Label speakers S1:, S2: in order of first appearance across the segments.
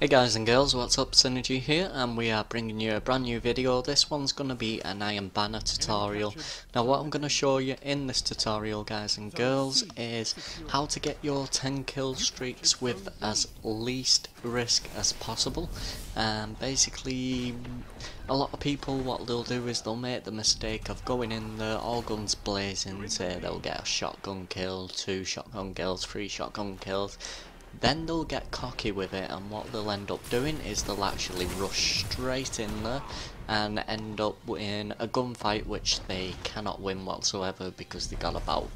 S1: Hey guys and girls, what's up? Synergy here, and we are bringing you a brand new video. This one's going to be an Iron Banner tutorial. Now what I'm going to show you in this tutorial, guys and girls, is how to get your 10 kill streaks with as least risk as possible. And basically, a lot of people, what they'll do is they'll make the mistake of going in there all guns blazing, say they'll get a shotgun kill, 2 shotgun kills, 3 shotgun kills. Then they'll get cocky with it, and what they'll end up doing is they'll actually rush straight in there and end up in a gunfight which they cannot win whatsoever, because they got about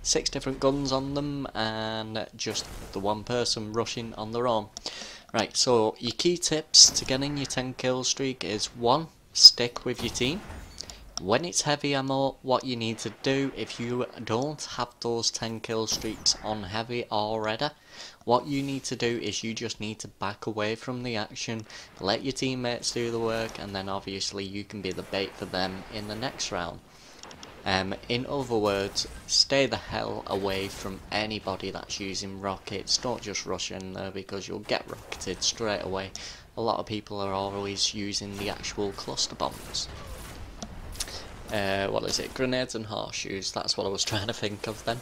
S1: 6 different guns on them and just the one person rushing on their own. Right, so your key tips to getting your 10 kill streak is 1. Stick with your team. When it's heavy ammo, what you need to do, if you don't have those 10 kill streaks on heavy already, what you need to do is you just need to back away from the action, let your teammates do the work, and then obviously you can be the bait for them in the next round. In other words, stay the hell away from anybody that's using rockets. Don't just rush in there, because you'll get rocketed straight away. A lot of people are always using the actual cluster bombs. What is it? Grenades and horseshoes, that's what I was trying to think of then.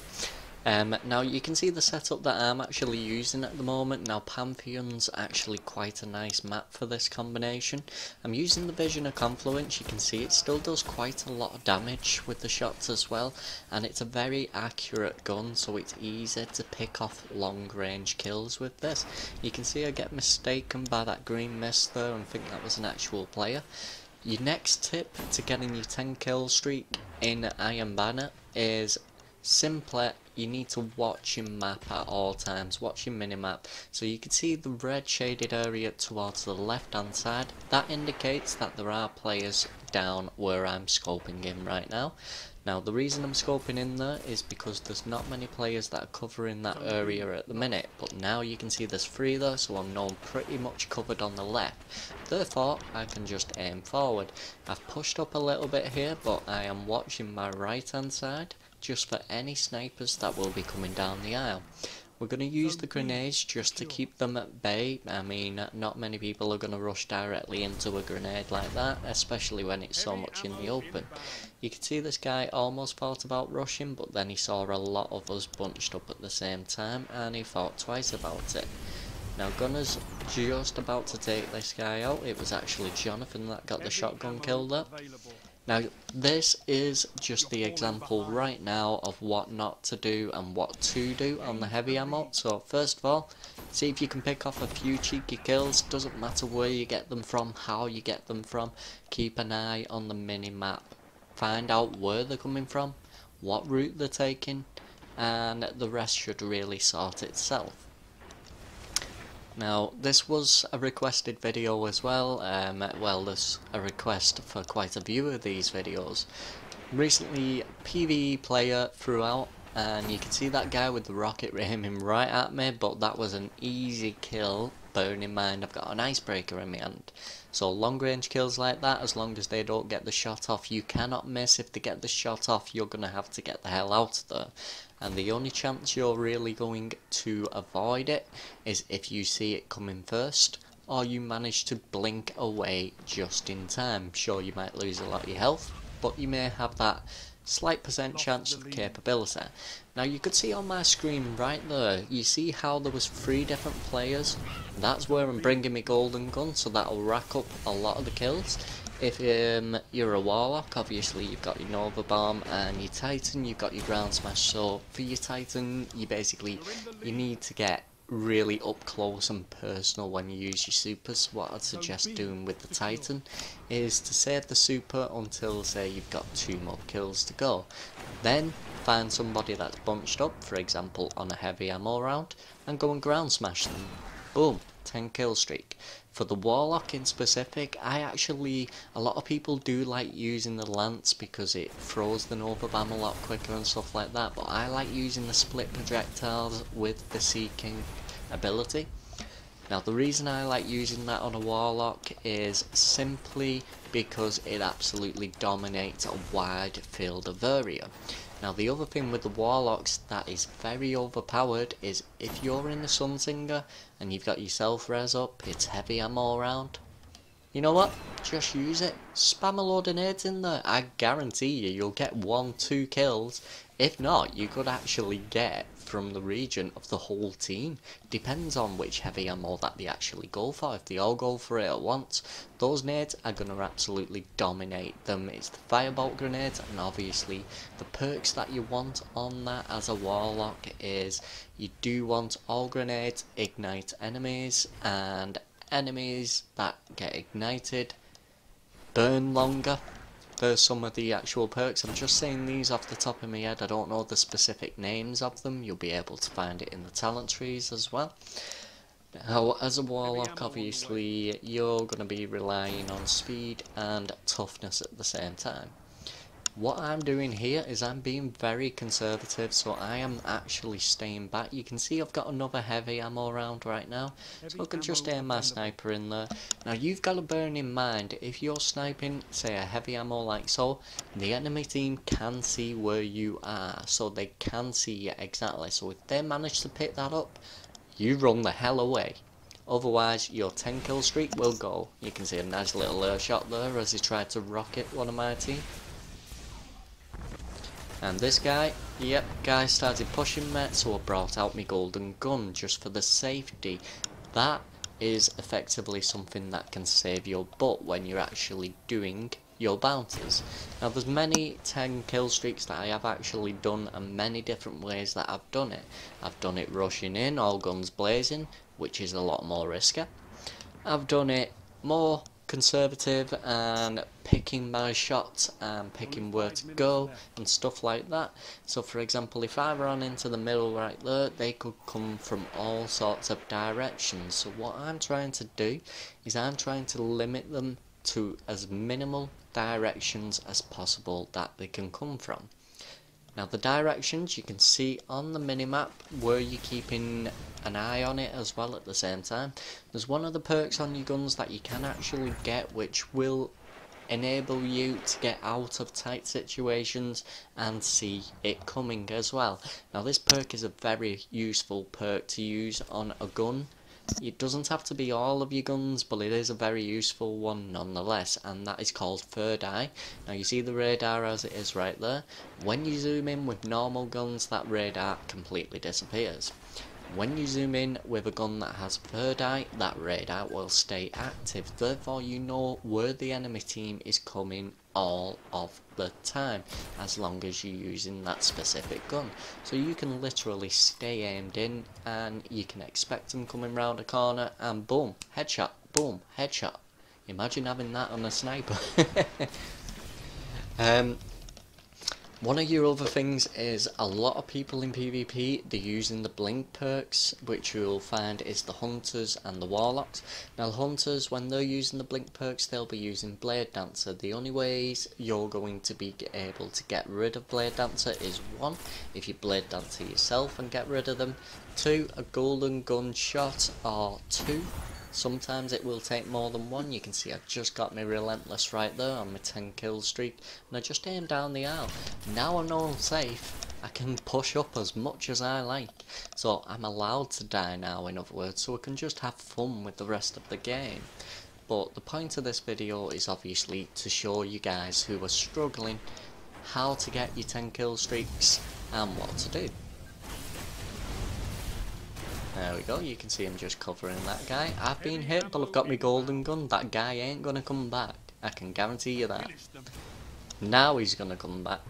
S1: Now you can see the setup that I'm actually using at the moment. Now Pantheon's actually quite a nice map for this combination. I'm using the Vision of Confluence. You can see it still does quite a lot of damage with the shots as well, and it's a very accurate gun, so it's easy to pick off long range kills with this. You can see I get mistaken by that green mist there and think that was an actual player. Your next tip to getting your 10 kill streak in Iron Banner is simply you need to watch your map at all times, watch your minimap. So you can see the red shaded area towards the left hand side. That indicates that there are players down where I'm scoping in right now. Now the reason I'm scoping in there is because there's not many players that are covering that area at the minute, but now you can see there's 3 there, so I'm now pretty much covered on the left. Therefore I can just aim forward. I've pushed up a little bit here, but I am watching my right hand side just for any snipers that will be coming down the aisle. We're going to use the grenades just to keep them at bay. I mean, not many people are going to rush directly into a grenade like that, especially when it's so much in the open. You can see this guy almost thought about rushing, but then he saw a lot of us bunched up at the same time and he thought twice about it. Now Gunner's just about to take this guy out. It was actually Jonathan that got the shotgun kill there. Now this is just the example right now of what not to do and what to do on the heavy ammo. So first of all, see if you can pick off a few cheeky kills. Doesn't matter where you get them from, how you get them from. Keep an eye on the mini-map. Find out where they're coming from, what route they're taking, and the rest should really sort itself. Now this was a requested video as well. Well, there's a request for quite a few of these videos. Recently PvE player threw out, and you can see that guy with the rocket aiming right at me, but that was an easy kill, bearing in mind I've got an icebreaker in my hand. So long range kills like that, as long as they don't get the shot off, you cannot miss. If they get the shot off, you're going to have to get the hell out of there. And the only chance you're really going to avoid it is if you see it coming first, or you manage to blink away just in time. Sure, you might lose a lot of your health, but you may have that slight % chance of capability. Now you could see on my screen right there, you see how there was 3 different players. That's where I'm bringing my golden gun, so that'll rack up a lot of the kills. If you're a Warlock, obviously you've got your Nova Bomb, and your Titan you've got your Ground Smash. So for your Titan, you need to get really up close and personal when you use your supers. What I'd suggest doing with the Titan is to save the super until, say, you've got 2 more kills to go. Then find somebody that's bunched up, for example on a heavy ammo round, and go and ground smash them. Boom, 10 kill streak. For the Warlock in specific, a lot of people do like using the Lance because it throws the Nova Bomb a lot quicker and stuff like that, but I like using the split projectiles with the Sea King ability. Now the reason I like using that on a Warlock is simply because it absolutely dominates a wide field of area. Now the other thing with the Warlocks that is very overpowered is if you're in the Sunsinger and you've got yourself res up, it's heavy ammo around. You know what? Just use it. Spam a load of nades in there. I guarantee you'll get 1-2 kills. If not, you could actually get from the region of the whole team. Depends on which heavy ammo that they actually go for. If they all go for it at once, those nades are going to absolutely dominate them. It's the firebolt grenades, and obviously the perks that you want on that as a Warlock is you do want all grenades ignite enemies, and enemies that get ignited burn longer. There's some of the actual perks. I'm just saying these off the top of my head. I don't know the specific names of them. You'll be able to find it in the talent trees as well. Now, as a Warlock, obviously, you're going to be relying on speed and toughness at the same time. What I'm doing here is I'm being very conservative, so I am actually staying back. You can see I've got another heavy ammo round right now, so I can just aim my sniper in there. Now you've got to bear in mind, if you're sniping, say a heavy ammo like so, the enemy team can see where you are, so they can see you exactly. So if they manage to pick that up, you run the hell away. Otherwise, your 10 kill streak will go. You can see a nice little air shot there as he tried to rocket one of my team. And this guy, yep, guy started pushing me, so I brought out my golden gun just for the safety. That is effectively something that can save your butt when you're actually doing your bounties. Now there's many 10 kill streaks that I have actually done, and many different ways that I've done it. I've done it rushing in, all guns blazing, which is a lot more risky. I've done it more conservative and picking my shots and picking where to go and stuff like that. So for example, if I run into the middle right there, they could come from all sorts of directions. So what I'm trying to do is I'm trying to limit them to as minimal directions as possible that they can come from. Now the directions you can see on the minimap where you're keeping an eye on it as well at the same time. There's one of the perks on your guns that you can actually get which will enable you to get out of tight situations and see it coming as well. Now this perk is a very useful perk to use on a gun. It doesn't have to be all of your guns, but it is a very useful one nonetheless, and that is called third eye. Now you see the radar as it is right there. When you zoom in with normal guns, that radar completely disappears. When you zoom in with a gun that has third eye, that radar will stay active. Therefore you know where the enemy team is coming all of the time, as long as you're using that specific gun. So you can literally stay aimed in, and you can expect them coming round a corner, and boom, headshot, boom, headshot. Imagine having that on a sniper. One of your other things is a lot of people in PvP, they're using the blink perks, which you'll find is the hunters and the warlocks. Now the hunters, when they're using the blink perks, they'll be using Blade Dancer. The only ways you're going to be able to get rid of Blade Dancer is 1, if you Blade Dancer yourself and get rid of them, 2, a golden gun shot, or 2. Sometimes it will take more than 1. You can see I just got my relentless right there on my 10 kill streak, and I just aimed down the aisle. Now I know I'm safe, I can push up as much as I like, so I'm allowed to die now, in other words, so I can just have fun with the rest of the game. But the point of this video is obviously to show you guys who are struggling how to get your 10 kill streaks and what to do. There we go, you can see him just covering that guy. I've been hit, but I've got my golden gun. That guy ain't gonna come back. I can guarantee you that. Now he's gonna come back.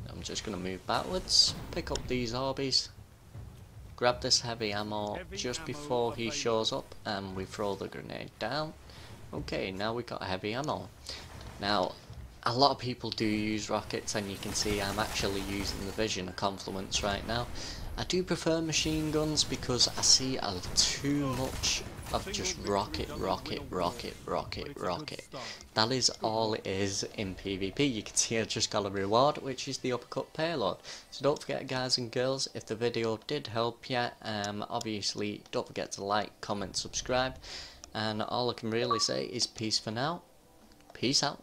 S1: I'm just gonna move backwards, pick up these orbies, grab this heavy ammo just before he shows up, and we throw the grenade down. Okay, now we got heavy ammo. Now, a lot of people do use rockets, and you can see I'm actually using the Vision of Confluence right now. I do prefer machine guns because I see too much of just rocket. That is all it is in PvP. You can see I just got a reward, which is the uppercut payload. So don't forget, guys and girls, if the video did help you, obviously don't forget to like, comment, subscribe, and all I can really say is peace for now. Peace out.